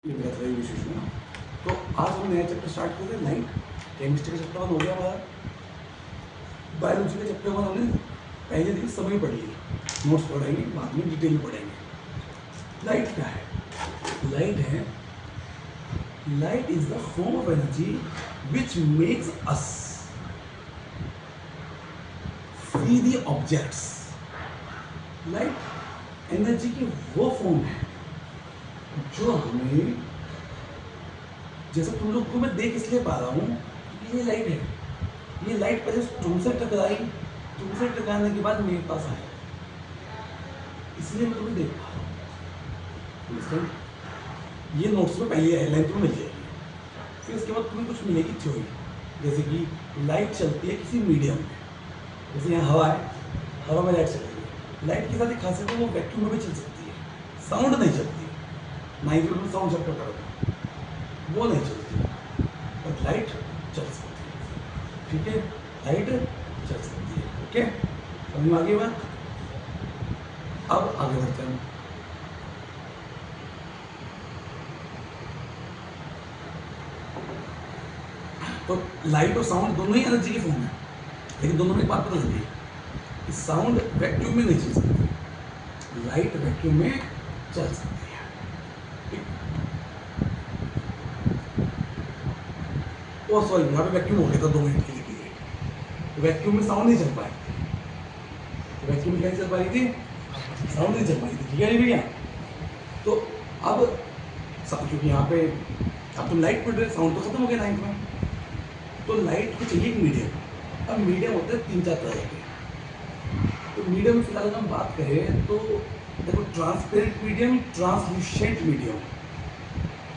विशेष में तो आज हम नया चैप्टर स्टार्ट कर रहे हैं लाइट। केमिस्ट्री का चैप्टर 1 हो गया हमारा। बायोलॉजी का चैप्टर 1 हमने पहले दिन समय पढ़ ली, नोट्स पढ़ेंगे, बाद में डिटेल में पढ़ेंगे। लाइट क्या है? Light is the form of energy which makes us see the objects. Light energy की वो फॉर्म है जो हमें, जैसे तुम लोग को मैं देख इसलिए पा रहा हूँ कि ये लाइट है। ये लाइट पहले तुमसे टकराई, तुमसे टकराने के बाद मेरे पास आया, इसलिए मैं तुम्हें देख पा रहा हूँ। ये नोट्स में पहली लाइन तुम्हें मिल जाएगी। फिर उसके बाद तुम्हें कुछ मिलेगी थ्योरी, जैसे कि लाइट चलती है किसी मीडियम में, जैसे यहाँ हवा है, हवा में लाइट चलती है। लाइट की साथ एक खासियत है, वो वैक्यूम में भी चल सकती है, साउंड नहीं चलती। नाइन्थ में साउंड चैप्टर पढ़ा, वो नहीं चलती, बट लाइट चल सकती है। ठीक है, लाइट चल सकती है। ओके, समझ में आ गई बात? अब आगे बढ़ते हैं। तो लाइट और साउंड दोनों ही एनर्जी की फॉर्म है, लेकिन दोनों में एक बात पता लगती है कि साउंड वैक्यूम में नहीं चल सकती, लाइट वैक्यूम में चल सकती है। ओ सॉरी, यहाँ पे वैक्यूम हो गया था 2 मिनट के लिए। वैक्यूम में साउंड नहीं चल पाई, वैक्यूम में क्या चल पाई थी? साउंड नहीं चल पाई थी। ठीक है नहीं भैया? तो अब क्योंकि यहाँ पे अब तुम लाइट पढ़ रहे, साउंड तो खत्म हो गया 9th में, तो लाइट को चाहिए एक मीडियम। अब मीडियम होते हैं 3-4 तरह के। तो मीडियम में फिलहाल हम बात करें तो देखो, transparent medium, translucent medium.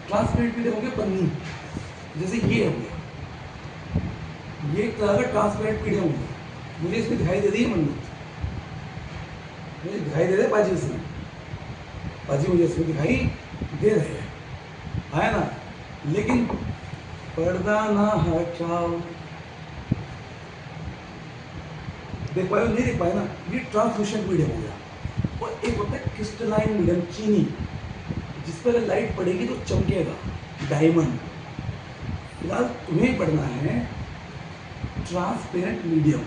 Transparent medium हो गया पन्नी, जैसे ये हो गया, ये एक तरह का ट्रांसपेरेंट मीडियम हो गया। मुझे इसमें दिखाई दे रही है मन्नत, मुझे दिखाई दे रहे हैं पाजी, इसमें पाजी मुझे इसमें दिखाई दे रहे हैं, है ना? लेकिन पर्दा ना हटाओ, देख पाए नहीं देख पाए ना? ये ट्रांसल्यूसेंट मीडियम हो गया। और एक होता है क्रिस्टलाइन मीडियम, चीनी, जिस पर लाइट पड़ेगी तो चमकेगा, डायमंड। फिलहाल तुम्हें पढ़ना है ट्रांसपेरेंट मीडियम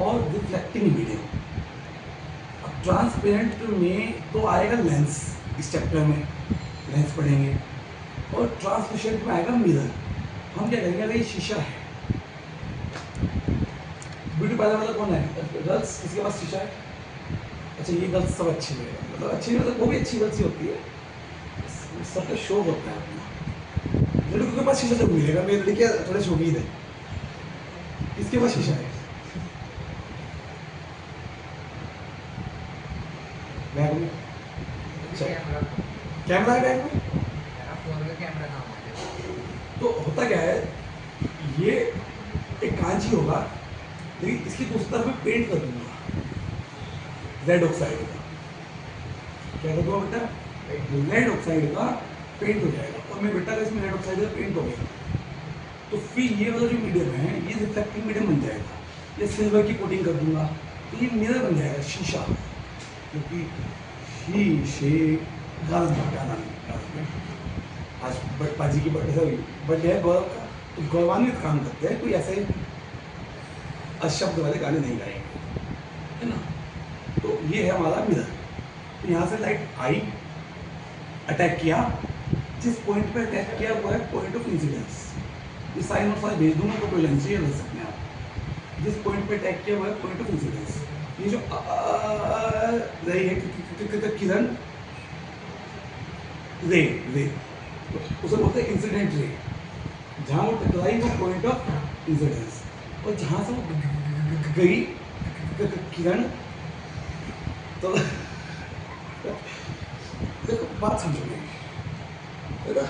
और रिफ्लेक्टिंग मीडियम। अब ट्रांसपेरेंट में तो आएगा लेंस, इस चैप्टर में लेंस पढ़ेंगे, और ट्रांसल्यूसेंट में आएगा मिरर। हम क्या करेंगे, अगर ये शीशा है, ब्यूटी पार्लर वाला कौन है? गर्ल्स, किसके पास शीशा है? अच्छा, ये गर्ल्स सब अच्छी है, मतलब अच्छी, मतलब वो भी अच्छी गर्ल्स ही होती है, सबका शौक होता है अपना। लड़कों के पास शीशा जब मिलेगा, मेरी लड़कियाँ थोड़े शौकीन है। किसके पास शीशा है? बैग में? अच्छा, कैमरा है बैग में? तो होता क्या है, ये एक कांच ही होगा, लेकिन इसकी दूसरी तरफ मैं पेंट कर दूंगा रेड ऑक्साइड का। क्या कर दूंगा बेटा? रेड ऑक्साइड का पेंट हो जाएगा। और मैं बेटा इसमें रेड ऑक्साइड का पेंट हो गया, तो फिर ये वाला जो मीडियम है, ये रिफ्लेक्टिंग मीडियम बन जाएगा। ये सिल्वर की कोटिंग कर दूंगा, तो ये मिरर बन जाएगा, शीशा। क्योंकि शीशे गाना क्या नाम है, आज पाजी की बर्थडे है गौरव का, तो गौरवान्वित काम करते हैं, कोई ऐसे अशब्द वाले गाने नहीं गाएंगे, है ना? तो ये है हमारा मिरर। तो यहाँ से लाइट आई, अटैक किया, जिस पॉइंट पे अटैक किया वो है पॉइंट ऑफ इंसिडेंस। ये साइन और साइन भेज दूंगा तो कोई लेंस ये रख सकते हैं आप। जिस पॉइंट पे अटैक किया वो है पॉइंट ऑफ इंसिडेंस। ये जो रही है किरण, रे तो उसे बोलते हैं इंसिडेंट रे। जहाँ वो टकराई वो पॉइंट ऑफ इंसिडेंस, और जहाँ से वो गई किरण, तो देखो बात समझोगे बेटा,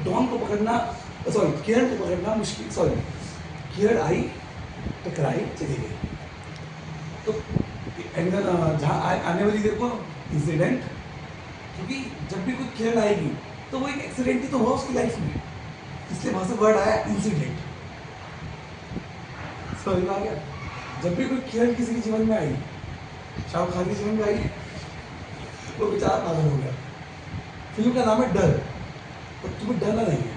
डॉन को पकड़ना, सॉरी किरण को पकड़ना मुश्किल। सॉरी, किरण आई, टकराई, चली गई, तो एंगल जहाँ आने वाली देखो इंसिडेंट, क्योंकि जब भी कोई किरण आएगी तो वो एक एक्सीडेंट ही तो हुआ उसकी लाइफ में, इसलिए वहां से वर्ड आया इंसिडेंट। समझ में आ गया? जब भी कोई किरण किसी के जीवन में आई, शाहरुख खान के जीवन में आई, वो बेचारा पागल हो गया। फिल्म का नाम है डर। तो तुम्हें डरना नहीं है,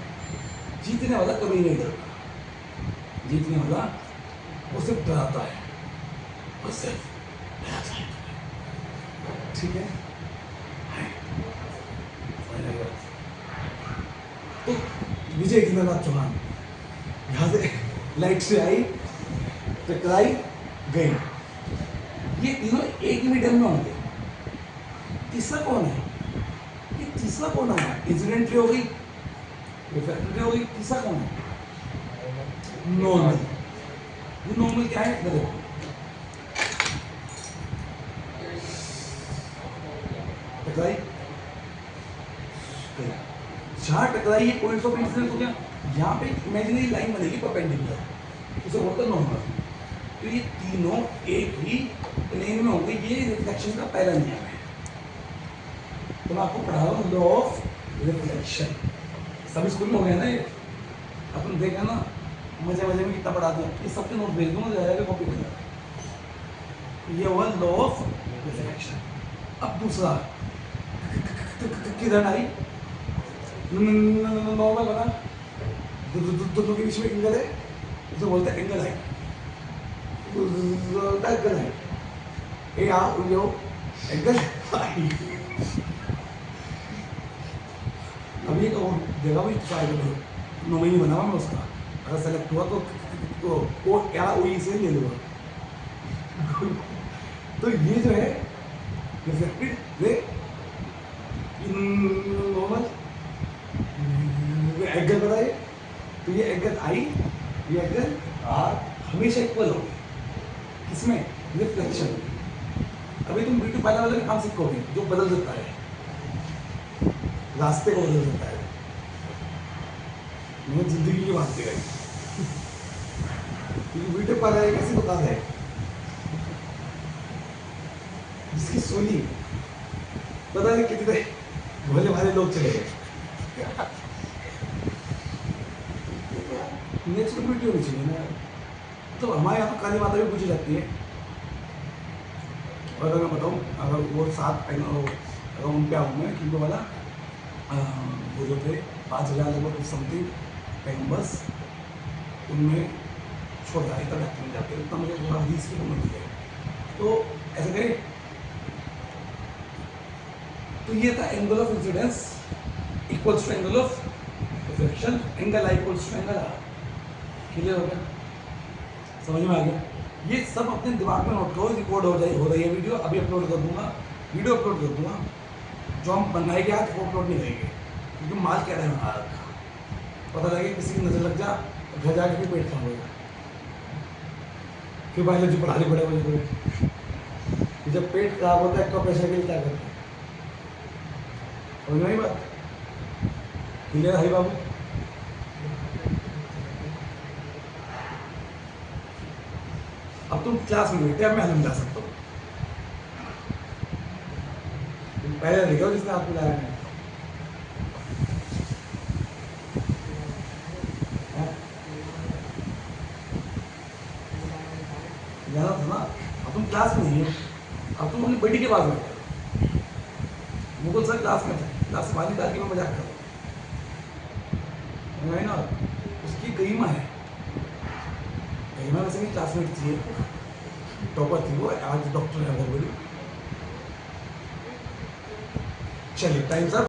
जीतने वाला कभी नहीं डरता, जीतने वाला वो सिर्फ डराता है, वो सिर्फ डराता है। ठीक है? तो विजय इंद्रनाथ चौहान यहाँ से लाइट से आई, टकराई, गई। ये तीनों एक ही मीडियम में होंगे। तीसरा कौन है? ये तीसरा कौन है? इंसिडेंटली हो गई, रिफ्लेक्टिवली हो गई, तीसरा कौन है? नॉर्मल। ये नॉर्मल क्या है? इधर देखो, टकराई, जहाँ टकराई ये पॉइंट्स ऑफ इंसिडेंस हो गया। यहाँ पे इमेजिनरी लाइन बनेगी परपेंडिकुलर, उसे बोलते हैं नॉर्मल। तो ये तीनों एक ही प्लेन में होंगे। ये रिफ्लेक्शन का पहला नियम है। तो मैं आपको पढ़ा रहा हूँ लॉ ऑफ रिफ्लेक्शन। सभी स्कूल में हो गया ना ये, अपन देखा ना, मजे मजे में कितना पढ़ाते हैं। ये सबके नोट भेज दूंगा, जाएगा कॉपी करना। ये हुआ लॉ ऑफ रिफ्लेक्शन। अब दूसरा किधर आई? नॉर्मल बना, दोनों के बीच में एंगल है, उसे बोलते हैं एंगल है। एंगल है, ए आ यो एंगल आई। अभी एक और जगह भी ट्राई करो, 9 महीने बना हुआ मैं उसका, अगर सेलेक्ट हुआ तो वो क्या वही से ले लूँगा। तो ये जो है रिफ्लेक्टेड रे नॉर्मल एंगल बनाए, तो ये एंगल आई, ये एंगल आर हमेशा इक्वल होगी। किसमें? रिफ्लेक्शन। अभी तुम ब्यूटी पार्लर वाले काम सीखोगे जो बदल सकता है, रास्ते को बदल सकता है, मैं जिंदगी की बात देगा। क्योंकि ब्यूटी पार्लर एक ऐसी दुकान है जिसकी सोनी पता नहीं कितने भोले भाले लोग चले गए। नेचुरल ब्यूटी होनी चाहिए ना। तो हमारे यहाँ तो काली माता भी पूछी जाती है। और अगर मैं बताऊँ, अगर वो 7 अगर उन पे आऊँ मैं क्योंकि वाला वो जो थे 5,000 लगभग समथिंग पैगम्बर्स, उनमें छोड़ जाए तक मिल जाते हैं। उतना मुझे थोड़ा हदीस की मिलती है। तो ऐसे करें, तो ये था angle of incidence equals to angle of reflection, angle I equals to angle R. Clear हो गया? समझ में आ गया? ये सब अपने दिमाग में नोट करो। रिकॉर्ड हो रही है वीडियो, अभी अपलोड कर दूंगा, वीडियो अपलोड कर दूंगा। जो हम बनाएंगे आज वो अपलोड नहीं करेंगे, क्योंकि माल क्या है बना रखा, पता लगे किसी की नजर लग जा, घर जाके भी पेट खराब होगा। फिर बायोलॉजी पढ़ाने पड़े मुझे, जब पेट खराब होता है तो पैसे के लिए क्या करते हैं? समझ में आई बात? क्लियर है बाबू? अब तुम क्लास में बैठे, अब मैं समझा सकता हूँ। पहले देखो जिसने आपको लाया है, जाना था ना। अब तुम क्लास में नहीं हो, अब तुम अपनी बेटी के पास बैठे। मुकुल सर क्लास में थे, क्लास वाली डाल के मैं मजाक कर रहा हूँ ना। उसकी गरिमा है, गरिमा वैसे मेरी क्लासमेट थी, टॉपर थी वो, आज डॉक्टर है बहुत बड़ी। चलिए टाइम सर।